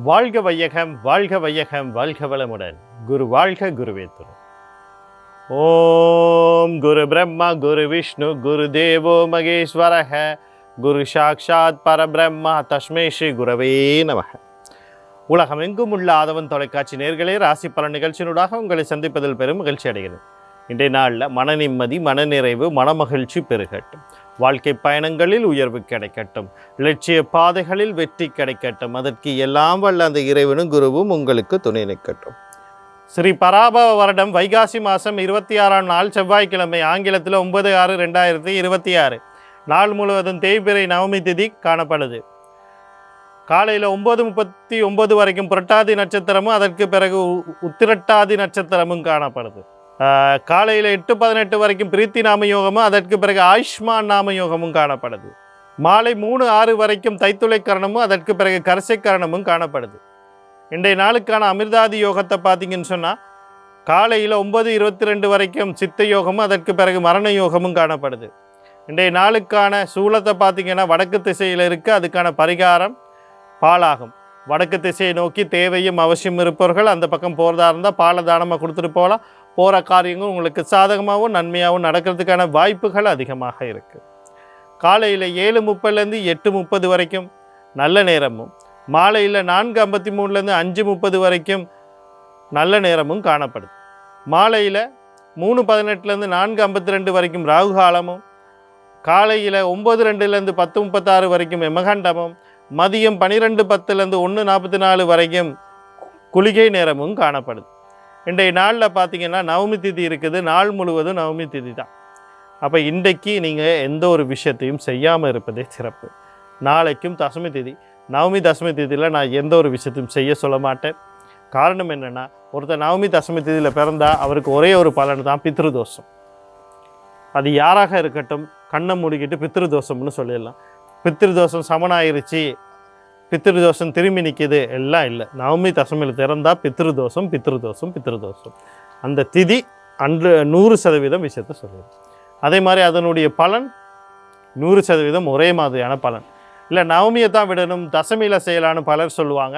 வாழ்க வையகம், வாழ்க வையகம், வாழ்க வளமுடன். குரு வாழ்க, குருவே துணை. ஓம் குரு பிரம்மா குரு விஷ்ணு குரு தேவோ மகேஸ்வரக குரு சாக்ஷாத் பரபிரம்மா தஸ்மை ஸ்ரீ குரவே நமக. உலகம் எங்கும் உள்ள ஆதவன் தொலைக்காட்சி நேயர்களே, ராசி பலன் நிகழ்ச்சியினூடாக உங்களை சந்திப்பதில் பெரும் மகிழ்ச்சி அடைகிறது. இன்றைய நாளில் மன நிம்மதி, மனநிறைவு, மனமகிழ்ச்சி பெருகட்டும். வாழ்க்கை பயணங்களில் உயர்வு கிடைக்கட்டும். லட்சிய பாதைகளில் வெற்றி கிடைக்கட்டும். அதற்கு எல்லாம் வல்ல அந்த இறைவனும் குருவும் உங்களுக்கு துணை நிற்கட்டும். ஸ்ரீ பராபவ வருடம் வைகாசி மாதம் 26ஆம் நாள் செவ்வாய்க்கிழமை, ஆங்கிலத்தில் 9/6/2026 நாள் முழுவதும் தேய்பிறை நவமி திதி காணப்படுது. காலையில் 9:39 வரைக்கும் புரட்டாதி நட்சத்திரமும் அதற்கு பிறகு உத்திரட்டாதி நட்சத்திரமும் காணப்படுது. காலையில் 8:18 வரைக்கும் பிரீத்தி நாம யோகமும் அதற்கு பிறகு ஆயுஷ்மான் நாம யோகமும் காணப்படுது. மாலை 3:06 வரைக்கும் தைத்துளை கரணமும் அதற்கு பிறகு கரிசை கரணமும் காணப்படுது. இன்றைய நாளுக்கான அமிர்தாதி யோகத்தை பார்த்தீங்கன்னு சொன்னால் காலையில் 9:22 வரைக்கும் சித்த யோகமும் அதற்கு பிறகு மரண யோகமும் காணப்படுது. இன்றைய நாளுக்கான சூலத்தை பார்த்தீங்கன்னா வடக்கு திசையில் இருக்குது. அதுக்கான பரிகாரம் பாலாகும். வடக்கு திசையை நோக்கி தேவையும் அவசியம் இருப்பவர்கள் அந்த பக்கம் போகிறதா இருந்தால் பாலை தானமாக கொடுத்துட்டு போகலாம். போகிற காரியங்கள் உங்களுக்கு சாதகமாகவும் நன்மையாகவும் நடக்கிறதுக்கான வாய்ப்புகள் அதிகமாக இருக்குது. காலையில் 7:30 8:30 வரைக்கும் நல்ல நேரமும், மாலையில் 4:53 5:30 வரைக்கும் நல்ல நேரமும் காணப்படுது. மாலையில் 3:18 4:52 வரைக்கும் ராகு காலமும், காலையில் 9:02 10:36 வரைக்கும் யமகண்டமும், மதியம் 12:10 1:44 வரைக்கும் குளிகை நேரமும் காணப்படுது. இன்றைய நாளில் பார்த்தீங்கன்னா நவமி திதி இருக்குது. நாள் முழுவதும் நவமி திதி தான். அப்போ இன்றைக்கு நீங்கள் எந்த ஒரு விஷயத்தையும் செய்யாமல் இருப்பதே சிறப்பு. நாளைக்கும் தசமி திதி. நவமி தசமி திதியில் நான் எந்த ஒரு விஷயத்தையும் செய்ய சொல்ல மாட்டேன். காரணம் என்னென்னா, ஒருத்தர் நவமி தசமி திதியில் பிறந்தால் அவருக்கு ஒரே ஒரு பலன் தான், பித்ருதோஷம். அது யாராக இருக்கட்டும், கண்ணை மூடிக்கிட்டு பித்ருதோஷம்னு சொல்லிடலாம். பித்ருதோஷம் சமனாயிருச்சு, பித்ருதோஷம் திரும்பி நிற்கிது, எல்லாம் இல்லை. நவமி தசமியில் திறந்தால் பித்ருதோஷம் பித்ருதோஷம் பித்ருதோஷம். அந்த திதி அன்று 100% விஷயத்தை சொல்லுது. அதே மாதிரி அதனுடைய பலன் 100% ஒரே மாதிரியான பலன் இல்லை. நவமியை தான் விடணும், தசமியில் செய்யலான்னு பலர் சொல்லுவாங்க.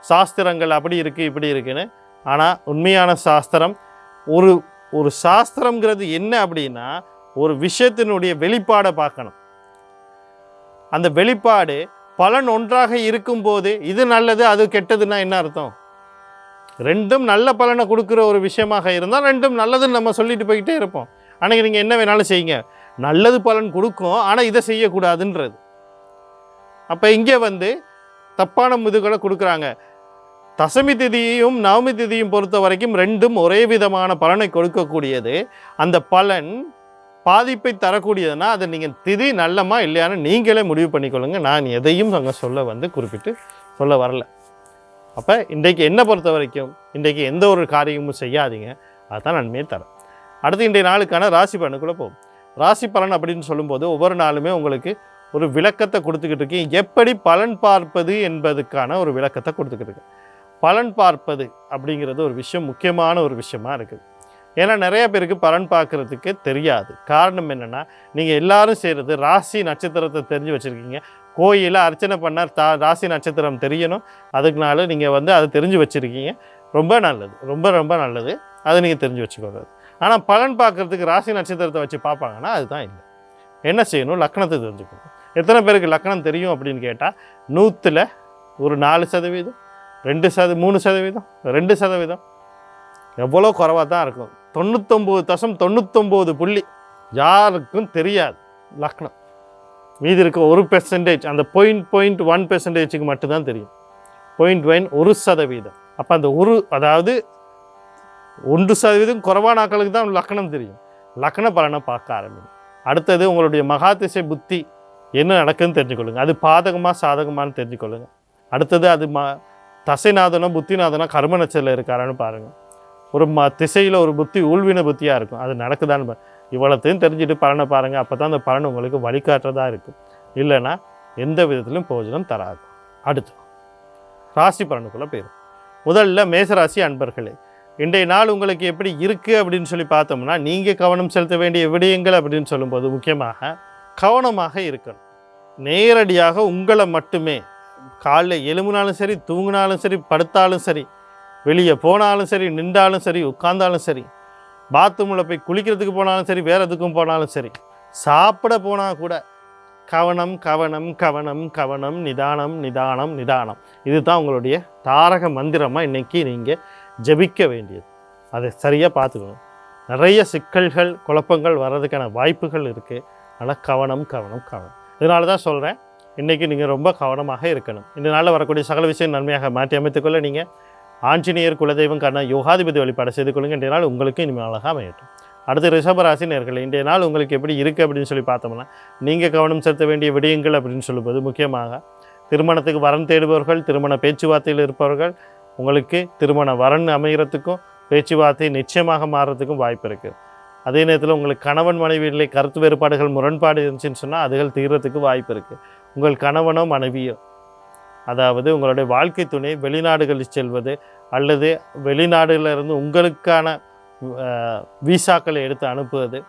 சாஸ்திரங்கள் அப்படி இருக்குது இப்படி இருக்குன்னு. ஆனால் உண்மையான சாஸ்திரம், ஒரு சாஸ்திரங்கிறது என்ன அப்படின்னா, ஒரு விஷயத்தினுடைய வெளிப்பாடை பார்க்கணும். அந்த வெளிப்பாடு பலன் ஒன்றாக இருக்கும்போது இது நல்லது அது கெட்டதுன்னா என்ன அர்த்தம்? ரெண்டும் நல்ல பலனை கொடுக்குற ஒரு விஷயமாக இருந்தால் ரெண்டும் நல்லதுன்னு நம்ம சொல்லிட்டு போய்கிட்டே இருப்போம். ஆனால் நீங்கள் என்ன வேணாலும் செய்யுங்க, நல்லது பலன் கொடுக்கும், ஆனால் இதை செய்யக்கூடாதுன்றது. அப்போ இங்கே தப்பான முதுகளை கொடுக்குறாங்க. தசமி திதியையும் நவமி திதியும் பொறுத்த வரைக்கும் ரெண்டும் ஒரே விதமான பலனை கொடுக்கக்கூடியது. அந்த பலன் பாதிப்பை தரக்கூடியதுன்னா அதை நீங்கள் திதி நல்லமா இல்லையான்னு நீங்களே முடிவு பண்ணிக்கொள்ளுங்க. நான் எதையும் அங்கே சொல்ல குறிப்பிட்டு சொல்ல வரல. அப்போ இன்றைக்கு என்னை பொறுத்த வரைக்கும் இன்றைக்கு எந்த ஒரு காரியமும் செய்யாதீங்க, அதுதான் நன்மையை தரும். அடுத்து இன்றைய நாளுக்கான ராசி பலனுக்குள்ளே போகும். ராசி பலன் அப்படின்னு சொல்லும்போது ஒவ்வொரு நாளுமே உங்களுக்கு ஒரு விளக்கத்தை கொடுத்துக்கிட்டு இருக்கேன். எப்படி பலன் பார்ப்பது என்பதுக்கான ஒரு விளக்கத்தை கொடுத்துக்கிட்டு இருக்கேன். பலன் பார்ப்பது அப்படிங்கிறது ஒரு விஷயம், முக்கியமான ஒரு விஷயமா இருக்குது. ஏன்னா நிறைய பேருக்கு பலன் பார்க்குறதுக்கு தெரியாது. காரணம் என்னென்னா, நீங்கள் எல்லோரும் செய்கிறது ராசி நட்சத்திரத்தை தெரிஞ்சு வச்சுருக்கீங்க. கோயிலில் அர்ச்சனை பண்ணால் ராசி நட்சத்திரம் தெரியணும், அதுக்குனால நீங்கள் அதை தெரிஞ்சு வச்சுருக்கீங்க. ரொம்ப நல்லது, ரொம்ப ரொம்ப நல்லது. அதை நீங்கள் தெரிஞ்சு வச்சுக்கோங்க. ஆனால் பலன் பார்க்குறதுக்கு ராசி நட்சத்திரத்தை வச்சு பார்ப்பாங்கன்னா அதுதான் இல்லை. என்ன செய்யணும்? லக்னத்தை தெரிஞ்சுக்கணும். எத்தனை பேருக்கு லக்னம் தெரியும் அப்படின்னு கேட்டால் 100ல் ஒரு 4%, 2%, 3%, 2%, எவ்வளோ குறைவாக தான் இருக்கும். 99.99 யாருக்கும் தெரியாது லக்னம். மீதி இருக்க 1%, அந்த 0.1%க்கு மட்டும்தான் தெரியும். 0.1%. அப்போ அந்த அதாவது 1% குறைவான ஆட்களுக்கு தான் லக்னம் தெரியும். லக்ன பலனை பார்க்க ஆரம்பிக்கும். அடுத்தது உங்களுடைய மகாதிசை புத்தி என்ன நடக்குதுன்னு தெரிஞ்சுக்கொள்ளுங்க. அது பாதகமாக சாதகமானு தெரிஞ்சுக்கொள்ளுங்க. அடுத்தது அது தசைநாதனோ புத்திநாதனோ கர்ம நட்சத்திரத்தில் இருக்காரான்னு பாருங்கள். ஒரு திசையில் ஒரு புத்தி ஊழ்வின புத்தியாக இருக்கும், அது நடக்குதான்னு இவ்வளோத்தையும் தெரிஞ்சுட்டு பலனை பாருங்கள். அப்போ தான் அந்த பலன் உங்களுக்கு வழிகாட்டுறதா இருக்கும். இல்லைன்னா எந்த விதத்திலும் பிரயோஜனம் தராது. அடுத்து ராசி பலனுக்குள்ளே போயிடும். முதல்ல மேசராசி அன்பர்களே, இன்றைய நாள் உங்களுக்கு எப்படி இருக்குது அப்படின்னு சொல்லி பார்த்தோம்னா, நீங்கள் கவனம் செலுத்த வேண்டிய விடயங்கள் அப்படின்னு சொல்லும்போது முக்கியமாக கவனமாக இருக்கணும். நேரடியாக உங்களை மட்டுமே காலைல எழும்பினாலும் சரி, தூங்கினாலும் சரி, படுத்தாலும் சரி, வெளியே போனாலும் சரி, நின்றாலும் சரி, உட்கார்ந்தாலும் சரி, பாத்ரூமில் போய் குளிக்கிறதுக்கு போனாலும் சரி, வேறு எதுக்கும் போனாலும் சரி, சாப்பிட போனால் கூட கவனம் கவனம் கவனம் கவனம், நிதானம் நிதானம் நிதானம். இதுதான் உங்களுடைய தாரக மந்திரமாக இன்றைக்கி நீங்கள் ஜபிக்க வேண்டியது. அதை சரியாக பார்த்துக்கணும். நிறைய சிக்கல்கள் குழப்பங்கள் வர்றதுக்கான வாய்ப்புகள் இருக்குது. ஆனால் கவனம் கவனம் கவனம். இதனால தான் சொல்கிறேன், இன்றைக்கி நீங்கள் ரொம்ப கவனமாக இருக்கணும். இந்த நாளில் வரக்கூடிய சகல விஷயம் நன்மையாக மாற்றி அமைத்துக்கொள்ள நீங்கள் ஆஞ்சநேயர் குலதெய்வம் காரண யோகாதிபதி வழிபாடு செய்து கொள்ளுங்க. இன்றைய நாள் உங்களுக்கு இனிமேல் அழகாக அமையட்டும். அடுத்து ரிஷபராசி நேயர்களே, இன்றைய நாள் உங்களுக்கு எப்படி இருக்குது அப்படின்னு சொல்லி பார்த்தோம்னா, நீங்கள் கவனம் செலுத்த வேண்டிய விடயங்கள் அப்படின்னு சொல்லும்போது முக்கியமாக திருமணத்துக்கு வரன் தேடுபவர்கள், திருமண பேச்சுவார்த்தையில் இருப்பவர்கள், உங்களுக்கு திருமண வரன் அமைகிறதுக்கும் பேச்சுவார்த்தை நிச்சயமாக மாறுறதுக்கும் வாய்ப்பு இருக்குது. அதே நேரத்தில் உங்களுக்கு கணவன் மனைவியிலே கருத்து வேறுபாடுகள் முரண்பாடு இருந்துச்சுன்னு சொன்னால் அதுகள் தீர்றதுக்கு வாய்ப்பு இருக்குது. உங்கள் கணவனோ மனைவியோ, அதாவது உங்களுடைய வாழ்க்கை துணை வெளிநாடுகளில் செல்வது அல்லது வெளிநாடுகளிலிருந்து உங்களுக்கான விசாக்களை எடுத்து அனுப்புவது,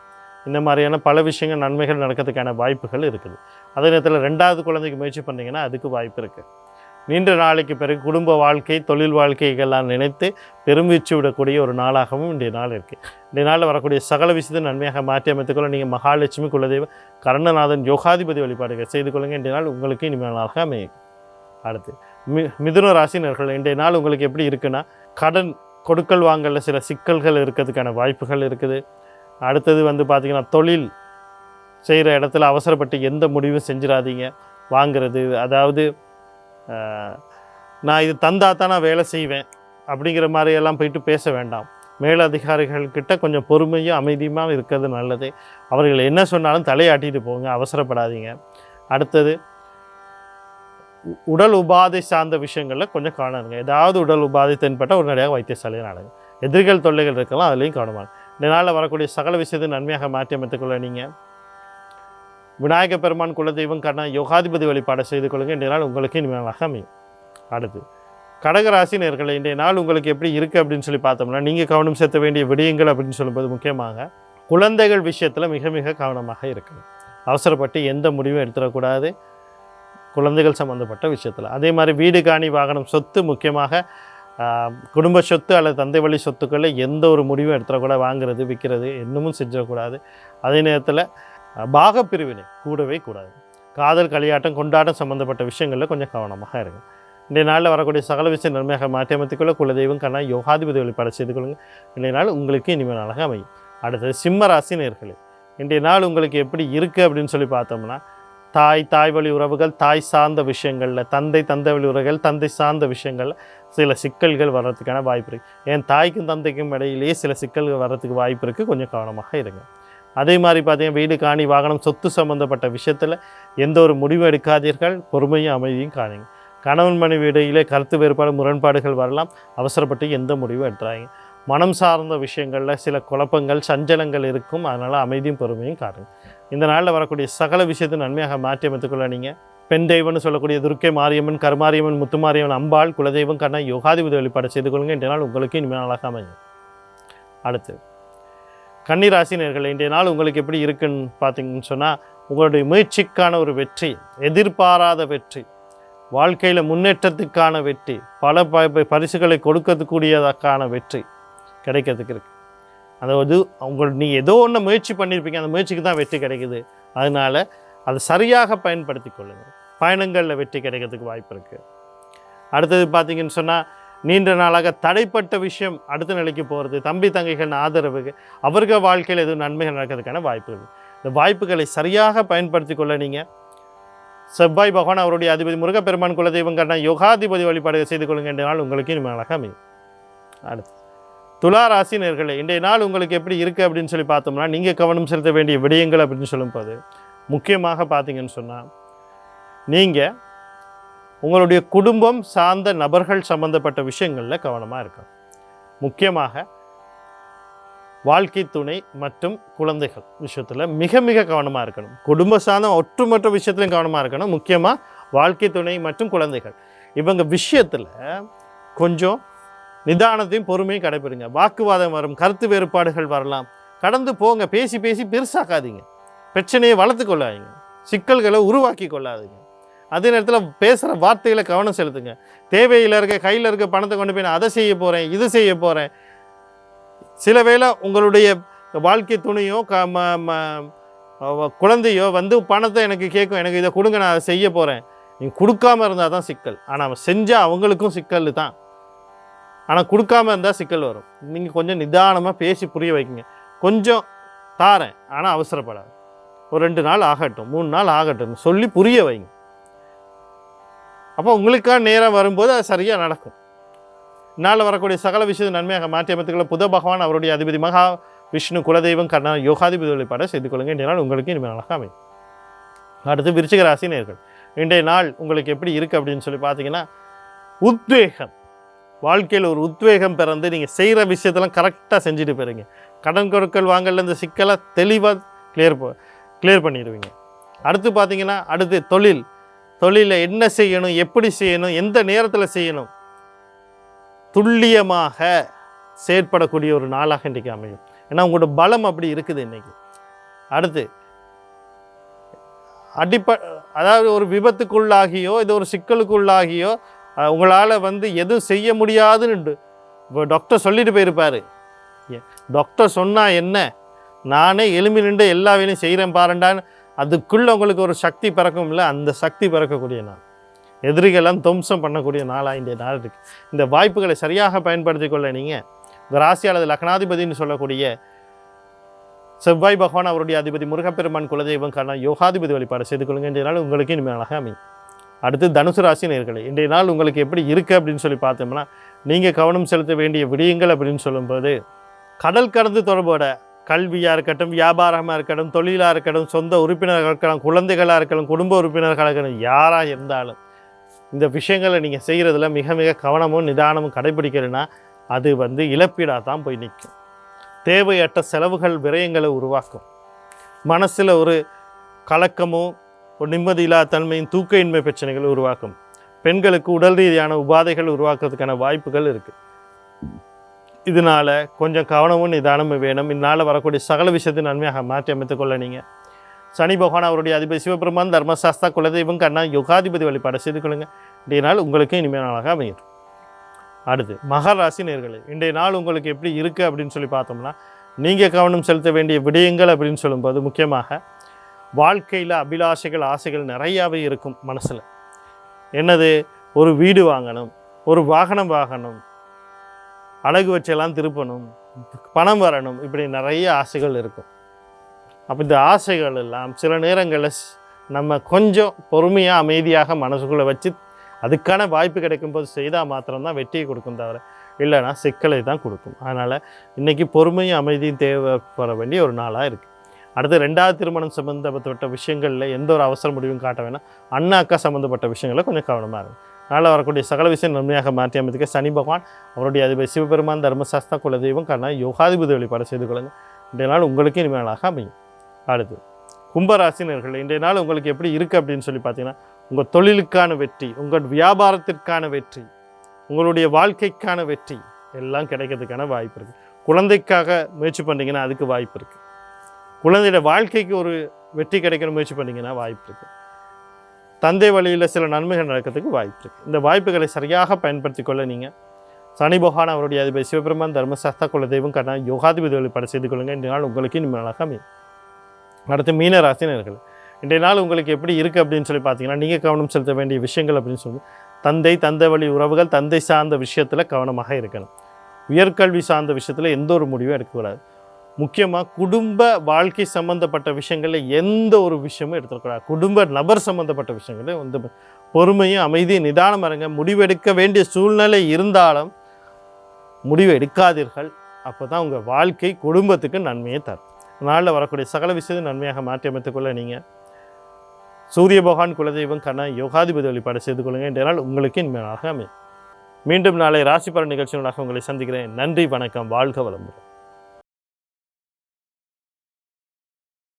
இந்த மாதிரியான பல விஷயங்கள் நன்மைகள் நடக்கிறதுக்கான வாய்ப்புகள் இருக்குது. அதே நேரத்தில் 2வது குழந்தைக்கு முயற்சி பண்ணிங்கன்னா அதுக்கு வாய்ப்பு இருக்குது. நீண்ட நாளைக்கு பிறகு குடும்ப வாழ்க்கை, தொழில் வாழ்க்கைகள்லாம் நினைத்து பெருமிச்சு விடக்கூடிய ஒரு நாளாகவும் இன்றைய நாள் இருக்குது. இன்றைய நாளில் வரக்கூடிய சகல விஷயத்தை நன்மையாக மாற்றி அமைத்துக்கொள்ள நீங்கள் மகாலட்சுமி குலதெய்வ கருணநாதன் யோகாதிபதி வழிபாடுகள் செய்து கொள்ளுங்கள். இன்றைய நாள் உங்களுக்கு இனிமேலாக அமையும். அடுத்து மிதுன ராசினர்கள், இன்றைய நாள் உங்களுக்கு எப்படி இருக்குன்னா, கடன் கொடுக்கல் வாங்கலில் சில சிக்கல்கள் இருக்கிறதுக்கான வாய்ப்புகள் இருக்குது. அடுத்தது பார்த்திங்கன்னா, தொழில் செய்கிற இடத்துல அவசரப்பட்டு எந்த முடிவும் செஞ்சிடாதீங்க. வாங்கிறது, அதாவது நான் இது தந்தா தான் நான் வேலை செய்வேன் அப்படிங்கிற மாதிரியெல்லாம் போயிட்டு பேச வேண்டாம். மேலதிகாரிகள்கிட்ட கொஞ்சம் பொறுமையும் அமைதியுமாக இருக்கிறது நல்லது. அவர்கள் என்ன சொன்னாலும் தலையாட்டிட்டு போங்க, அவசரப்படாதீங்க. அடுத்தது உடல் உபாதை சார்ந்த விஷயங்களில் கொஞ்சம் கவனங்க. ஏதாவது உடல் உபாதை தென்பட்டால் உடனடியாக வைத்தியசாலையில் நடங்க. எதிர்கள் தொல்லைகள் இருக்கலாம், அதுலேயும் கவனமாக. இந்த நாளில் வரக்கூடிய சகல விஷயத்தை நன்மையாக மாற்றி அமைத்துக்கொள்ள நீங்கள் விநாயக பெருமான் குலதெய்வம் காரண யோகாதிபதி வழிபாடு செய்து கொள்ளுங்கள். இன்றைய நாள் உங்களுக்கு இனிமேலாக அமையும். அடுத்து கடகராசி நேயர்களே, இன்றைய நாள் உங்களுக்கு எப்படி இருக்குது அப்படின்னு சொல்லி பார்த்தோம்னா, நீங்கள் கவனம் செலுத்த வேண்டிய விடயங்கள் அப்படின்னு சொல்லும்போது முக்கியமாக குழந்தைகள் விஷயத்தில் மிக மிக கவனமாக இருக்கணும். அவசரப்பட்டு எந்த முடிவும் எடுத்துடக்கூடாது குழந்தைகள் சம்மந்தப்பட்ட விஷயத்தில். அதே மாதிரி வீடு, காணி, வாகனம், சொத்து, முக்கியமாக குடும்ப சொத்து அல்லது தந்தை வழி சொத்துக்களில் எந்த ஒரு முடிவும் எடுத்துடக்கூடாது. வாங்கிறது, விற்கிறது இன்னமும் செஞ்சிடக்கூடாது. அதே நேரத்தில் பாகப்பிரிவினை கூடவே கூடாது. காதல், களியாட்டம், கொண்டாட்டம் சம்மந்தப்பட்ட விஷயங்களில் கொஞ்சம் கவனமாக இருங்க. இன்றைய நாளில் வரக்கூடிய சகல விஷயம் நன்மையாக மாற்றி அமைத்துக்கொள்ள குலதெய்வம் காரண யோகாதிபதி வழிபாடு செய்து கொள்ளுங்கள். இன்றைய நாள் உங்களுக்கு இனிமேல் நாளாக அமையும். அடுத்தது சிம்ம ராசி நேயர்களே, இன்றைய நாள் உங்களுக்கு எப்படி இருக்குது அப்படின்னு சொல்லி பார்த்தோம்னா, தாய் வழி உறவுகள், தாய் சார்ந்த விஷயங்களில், தந்தை வழி உறவுகள், தந்தை சார்ந்த விஷயங்களில் சில சிக்கல்கள் வர்றதுக்கான வாய்ப்பு இருக்குது. ஏன் தாய்க்கும் தந்தைக்கும் இடையிலேயே சில சிக்கல்கள் வர்றதுக்கு வாய்ப்பு இருக்குது. கொஞ்சம் கவனமாக இருங்க. அதே மாதிரி பார்த்தீங்கன்னா, வீடு, காணி, வாகனம், சொத்து சம்மந்தப்பட்ட விஷயத்தில் எந்த ஒரு முடிவும் எடுக்காதீர்கள். பொறுமையும் அமைதியும் காணுங்க. கணவன் மனைவி இடையிலே கருத்து வேறுபாடு முரண்பாடுகள் வரலாம். அவசரப்பட்டு எந்த முடிவும் எடுத்துறாங்க. மனம் சார்ந்த விஷயங்களில் சில குழப்பங்கள், சஞ்சலங்கள் இருக்கும். அதனால் அமைதியும் பொறுமையும் காணுங்க. இந்த நாளில் வரக்கூடிய சகல விஷயத்தை நன்மையாக மாற்றி அமைத்துக்கொள்ள நீங்கள் பெண் தெய்வம்னு சொல்லக்கூடிய துர்க்கை மாரியம்மன், கருமாரியம்மன், முத்துமாரியம்மன், அம்பாள் குலதெய்வம் காரண யோகாதிபதி வழிபாடு செய்து கொள்ளுங்கள். இன்றைய நாள் உங்களுக்கு இனிமேல் நாளாக அமையும். அடுத்து கன்னிராசி நேயர்களே, இன்றைய நாள் உங்களுக்கு எப்படி இருக்குன்னு பார்த்தீங்கன்னு சொன்னால், உங்களுடைய முயற்சிக்கான ஒரு வெற்றி, எதிர்பாராத வெற்றி, வாழ்க்கையில் முன்னேற்றத்துக்கான வெற்றி, பல பரிசுகளை கொடுக்கக்கூடியதற்கான வெற்றி கிடைக்கிறதுக்கு இருக்குது. அதாவது நீ ஏதோ ஒன்று முயற்சி பண்ணியிருப்பீங்க, அந்த முயற்சிக்கு தான் வெற்றி கிடைக்குது. அதனால் அதை சரியாக பயன்படுத்தி கொள்ளுங்கள். பயணங்களில் வெற்றி கிடைக்கிறதுக்கு வாய்ப்பு இருக்குது. அடுத்தது பார்த்தீங்கன்னு சொன்னால், நீண்ட நாளாக தடைப்பட்ட விஷயம் அடுத்த நிலைக்கு போகிறது, தம்பி தங்கைகள் ஆதரவுக்கு அவர்கள் வாழ்க்கையில் எதுவும் நன்மைகள் நடக்கிறதுக்கான வாய்ப்புகள். இந்த வாய்ப்புகளை சரியாக பயன்படுத்தி கொள்ள நீங்கள் செவ்வாய் பகவான் அவருடைய அதிபதி முருகப்பெருமான் குலதெய்வம் காரண யோகாதிபதி வழிபாடு செய்து கொள்ளுங்கள். இன்றைய நாள் உங்களுக்கு இனிமேலாக அமையும். அடுத்து துலா ராசி நேயர்களே, இன்றைய நாள் உங்களுக்கு எப்படி இருக்குது அப்படின்னு சொல்லி பார்த்தோம்னா, நீங்கள் கவனம் செலுத்த வேண்டிய விடயங்கள் அப்படின்னு சொல்லும்போது முக்கியமாக பார்த்தீங்கன்னு சொன்னால், நீங்கள் உங்களுடைய குடும்பம் சார்ந்த நபர்கள் சம்பந்தப்பட்ட விஷயங்களில் கவனமாக இருக்கணும். முக்கியமாக வாழ்க்கை துணை மற்றும் குழந்தைகள் விஷயத்தில் மிக மிக கவனமாக இருக்கணும். குடும்ப சார்ந்த ஒட்டுமொத்த விஷயத்துலையும் கவனமாக இருக்கணும். முக்கியமாக வாழ்க்கை துணை மற்றும் குழந்தைகள் இவங்க விஷயத்தில் கொஞ்சம் நிதானத்தையும் பொறுமையும் கடைபிடிங்க. வாக்குவாதம் வரும், கருத்து வேறுபாடுகள் வரலாம், கடந்து போங்க. பேசி பெருசாக்காதீங்க, பிரச்சனையை வளர்த்து கொள்ளாதீங்க, சிக்கல்களை உருவாக்கி கொள்ளாதீங்க. அதே நேரத்தில் பேசுகிற வார்த்தைகளை கவனம் செலுத்துங்க. தேவையில் இருக்க கையில் இருக்க பணத்தை கொண்டு போய் நான் அதை செய்ய போகிறேன், இது செய்ய போகிறேன். சில வேளை உங்களுடைய வாழ்க்கை துணையோ குழந்தையோ வந்து பணத்தை எனக்கு கேட்கும், எனக்கு இதை கொடுங்க, நான் அதை செய்ய போகிறேன். நீங்கள் கொடுக்காமல் இருந்தால் தான் சிக்கல். ஆனால் அவன் செஞ்சால் அவங்களுக்கும் சிக்கல் தான். ஆனால் கொடுக்காமல் இருந்தால் சிக்கல் வரும். நீங்கள் கொஞ்சம் நிதானமாக பேசி புரிய வைக்கிங்க. கொஞ்சம் தாரேன், ஆனால் அவசரப்படாது. ஒரு 2 நாள் ஆகட்டும், 3 நாள் ஆகட்டும் சொல்லி புரிய வைங்க. அப்போ உங்களுக்கான நேரம் வரும்போது அது சரியாக நடக்கும். நாளில் வரக்கூடிய சகல விஷயத்தை நன்மையாக மாற்றி அமைத்துக்கொள்ள புத பகவான் அவருடைய அதிபதி மகா விஷ்ணு குலதெய்வம் கர்ணா யோகாதிபதி வழிபாடை செய்து கொள்ளுங்க. இன்றைய நாள் உங்களுக்கு இனிமேல் அழகாக அமையும். அடுத்து விருச்சிக ராசி நேயர்கள், இன்றைய நாள் உங்களுக்கு எப்படி இருக்குது அப்படின்னு சொல்லி பார்த்தீங்கன்னா, உத்வேகம், வாழ்க்கையில் ஒரு உத்வேகம் பிறந்து நீங்கள் செய்கிற விஷயத்தெல்லாம் கரெக்டாக செஞ்சுட்டு போயிருங்க. கடன் கொடுக்கல் வாங்கல இந்த சிக்கலை தெளிவாக கிளியர் பண்ணிடுவீங்க. அடுத்து பார்த்தீங்கன்னா, அடுத்து தொழிலில் என்ன செய்யணும், எப்படி செய்யணும், எந்த நேரத்தில் செய்யணும், துல்லியமாக செயற்படக்கூடிய ஒரு நாளாக இன்றைக்கு அமையும். ஏன்னா உங்களோட பலம் அப்படி இருக்குது இன்றைக்கி. அடுத்து அதாவது ஒரு விபத்துக்குள்ளாகியோ இது ஒரு சிக்கலுக்குள்ளாகியோ உங்களால் வந்து எதுவும் செய்ய முடியாதுன்னு இப்போ டாக்டர் சொல்லிட்டு போயிருப்பார். டாக்டர் சொன்னால் என்ன, நானே எலும்பி நின்று எல்லா வேலையும் செய்கிறேன் பாருண்டான்னு அதுக்குள்ளே உங்களுக்கு ஒரு சக்தி பிறக்கும். இல்லை, அந்த சக்தி பிறக்கக்கூடிய நாள், எதிரிகளெல்லாம் துவம்சம் பண்ணக்கூடிய நாளாக இன்றைய நாள் இருக்குது. இந்த வாய்ப்புகளை சரியாக பயன்படுத்தி கொள்ள நீங்கள் இந்த ராசி அல்லது லக்னாதிபதினு சொல்லக்கூடிய செவ்வாய் பகவான் அவருடைய அதிபதி முருகப்பெருமான் குலதெய்வம் கர்ணா யோகாதிபதி வழிபாடு செய்து கொள்ளுங்க. இன்றைய நாள் உங்களுக்கு இனிமேல் அழகாக அமையும். அடுத்து தனுசு ராசி நேயர்களே, இன்றைய நாள் உங்களுக்கு எப்படி இருக்குது அப்படின்னு சொல்லி பார்த்தோம்னா, நீங்கள் கவனம் செலுத்த வேண்டிய விடயங்கள் அப்படின்னு சொல்லும்போது, கடல் கடந்து தொடர்போட கல்வியாக இருக்கட்டும், வியாபாரமாக இருக்கட்டும், தொழிலாக இருக்கட்டும், சொந்த உறுப்பினர்கள் இருக்கலாம், குழந்தைகளாக இருக்கலாம், குடும்ப உறுப்பினர்களாக இருக்கணும், யாராக இருந்தாலும் இந்த விஷயங்களை நீங்கள் செய்கிறதுல மிக மிக கவனமும் நிதானமும் கடைபிடிக்கிறதுனா அது வந்து இழப்பீடாக தான் போய் நிற்கும். தேவையற்ற செலவுகள் விரயங்களை உருவாக்கும். மனசில் ஒரு கலக்கமும் ஒரு நிம்மதியில்லா தன்மையும் தூக்கயின்மை பிரச்சனைகளை உருவாக்கும். பெண்களுக்கு உடல் ரீதியான உபாதைகள் உருவாக்குறதுக்கான வாய்ப்புகள் இருக்குது. இதனால் கொஞ்சம் கவனமும் நிதானமும் வேணும். இதனால் வரக்கூடிய சகல விஷயத்தை நன்மையாக மாற்றி அமைத்துக் கொள்ள நீங்கள் சனி பகவான் அவருடைய அதிபதி சிவபெருமான் தர்மசாஸ்தா குலதெய்வம் கர்ணா யோகாதிபதி வழிபாடு செய்து கொள்ளுங்க. இன்றைய நாள் உங்களுக்கு இனிமையான நாளாக அமையும். அடுத்து மகர ராசி நேயர்களே, இன்றைய நாள் உங்களுக்கு எப்படி இருக்குது அப்படின்னு சொல்லி பார்த்தோம்னா, நீங்கள் கவனம் செலுத்த வேண்டிய விடயங்கள் அப்படின்னு சொல்லும்போது முக்கியமாக வாழ்க்கையில் அபிலாஷைகள் ஆசைகள் நிறையாவே இருக்கும் மனசில். என்னது, ஒரு வீடு வாங்கணும், ஒரு வாகனம் வாங்கணும், அழகு வச்செல்லாம் திருப்பணும், பணம் வரணும், இப்படி நிறைய ஆசைகள் இருக்கும். அப்போ இந்த ஆசைகள் எல்லாம் சில நேரங்களில் நம்ம கொஞ்சம் பொறுமையாக அமைதியாக மனசுக்குள்ளே வச்சு அதுக்கான வாய்ப்பு கிடைக்கும்போது செய்தால் மாத்திரம்தான் வெற்றியை கொடுக்கும், தவிர இல்லைன்னா சிக்கலை தான் கொடுக்கும். அதனால் இன்றைக்கி பொறுமையும் அமைதியும் தேவைப்பட வேண்டிய ஒரு நாளாக இருக்குது. அடுத்து 2வது திருமணம் சம்மந்தப்பட்ட விஷயங்களில் எந்த ஒரு அவசர முடிவும் காட்ட வேணாம். அண்ணா அக்கா சம்மந்தப்பட்ட விஷயங்களில் கொஞ்சம் கவனமாக இருக்கும். அதனால் வரக்கூடிய சகல விஷயம் நன்மையாக மாற்றி அமைத்துக்க சனி பகவான் அவருடைய அதிபதி சிவபெருமான் தர்மசாஸ்தா குலதெய்வம் கர்ணா யோகாதிபதி வழிபாடு செய்து கொள்ளுங்கள். இன்றைய நாள் உங்களுக்கு இனிமேலாக அமையும். அடுத்து கும்பராசினர்கள், இன்றைய நாள் உங்களுக்கு எப்படி இருக்குது அப்படின்னு சொல்லி பார்த்தீங்கன்னா, உங்கள் தொழிலுக்கான வெற்றி, உங்கள் வியாபாரத்திற்கான வெற்றி, உங்களுடைய வாழ்க்கைக்கான வெற்றி எல்லாம் கிடைக்கிறதுக்கான வாய்ப்பு இருக்குது. குழந்தைக்காக முயற்சி பண்ணிங்கன்னா அதுக்கு வாய்ப்பு இருக்குது. குழந்தையோட வாழ்க்கைக்கு ஒரு வெற்றி கிடைக்கணும் முயற்சி பண்ணிங்கன்னா வாய்ப்பு இருக்குது. தந்தை வழியில் சில நன்மைகள் நடக்கிறதுக்கு வாய்ப்பு இருக்குது. இந்த வாய்ப்புகளை சரியாக பயன்படுத்தி கொள்ள நீங்கள் சனி பகவான் அவருடைய அதிபதி சிவபெருமான் தர்மசாஸ்தா குலதெய்வம் கர்ணா யோகாதிபதி வழிபாடு செய்து கொள்ளுங்கள். இன்றைய நாள் உங்களுக்கு இனிமேலாக அமையும். அடுத்து மீன ராசினர்கள், இன்றைய நாள் உங்களுக்கு எப்படி இருக்குது அப்படின்னு சொல்லி பார்த்தீங்கன்னா, நீங்கள் கவனம் செலுத்த வேண்டிய விஷயங்கள் அப்படின்னு சொல்லி தந்தை வழி உறவுகள், தந்தை சார்ந்த விஷயத்தில் கவனமாக இருக்கணும். உயர்கல்வி சார்ந்த விஷயத்தில் எந்த ஒரு முடிவும் எடுக்கக்கூடாது. முக்கியமாக குடும்ப வாழ்க்கை சம்மந்தப்பட்ட விஷயங்களில் எந்த ஒரு விஷயமும் எடுத்துக்கூடாது. குடும்ப நபர் சம்மந்தப்பட்ட விஷயங்களில் வந்து பொறுமையும் அமைதியும் நிதானம் இருங்க. முடிவெடுக்க வேண்டிய சூழ்நிலை இருந்தாலும் முடிவு எடுக்காதீர்கள். அப்போ தான் உங்கள் வாழ்க்கை குடும்பத்துக்கு நன்மையை தரும். நாளில் வரக்கூடிய சகல விஷயத்தை நன்மையாக மாற்றி அமைத்துக்கொள்ள நீங்கள் சூரிய பகவான் குலதெய்வம் கர்ணா யோகாதிபதி வழிபாடு செய்து கொள்ளுங்கள். இன்றைய நாள் உங்களுக்கு இனிமையாக அமையும். மீண்டும் நாளை ராசி பலன் நிகழ்ச்சிகளாக உங்களை சந்திக்கிறேன். நன்றி, வணக்கம், வாழ்க வளமுடன்.